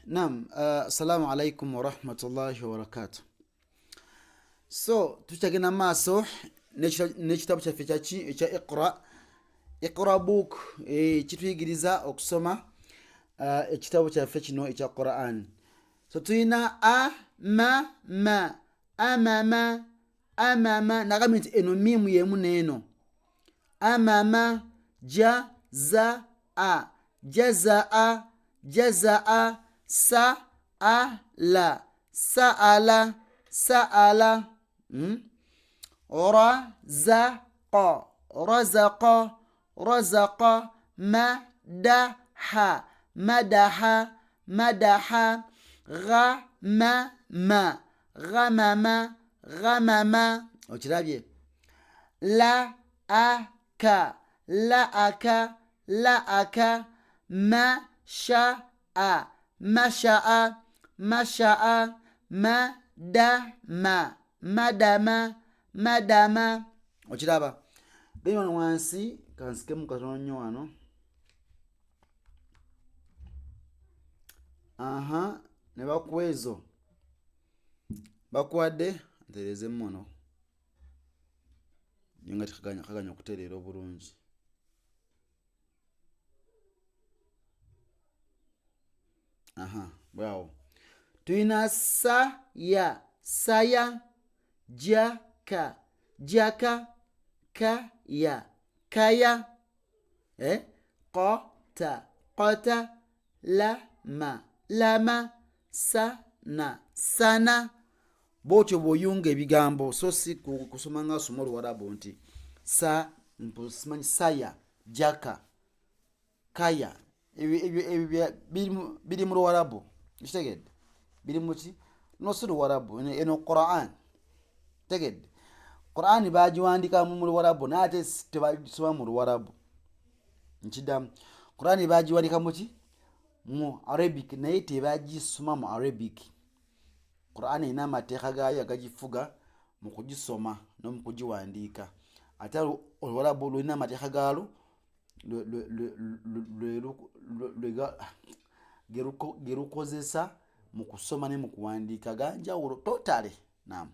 Naam, assalamu alaikum wa rahmatullahi wa barakatuh. So tuchagenda maaso n'ekitabo kyaffe ekya Iqra book kituyigiriza okusoma ekitabo kyaffe kino ekya Quran. So tuyina amama nagambye nti eno mimu yemu n'eno amama jazaa saala razaqa madaha ghamama okirabye laaka mashaa madama okiraba genda wano wansi kansikemu katono nnyo wano. Ne bakuwa ezo bakuwadde nterezemu wano nyo nga tekaganya okutereera obulungi. Bwawo tuyina saya jaka kaya qota lama sana. Bwotyo bw'oyunga ebigambo so si kusoma nga asoma Oluwarabu nti simanyi saya jaka kaya ebyo biri mu Luwarabu kitegedde biri muki nosi Luwarabu eno Quran tegedde Quran bagiwandika mu Luwarabu naye ate tebagisoma mu Luwarabu nkiddamu Quran bagiwandika muki mu Arabic naye tebagisoma mu Arabic. Quran erina amateeka gaayo agagifuga mu kugisoma no mu kugiwandiika ate Oluwarabu lulina amateeka gaalwo ge lukozesa mu kusoma ne mu kuwandiika ganjawulo totale. Naam.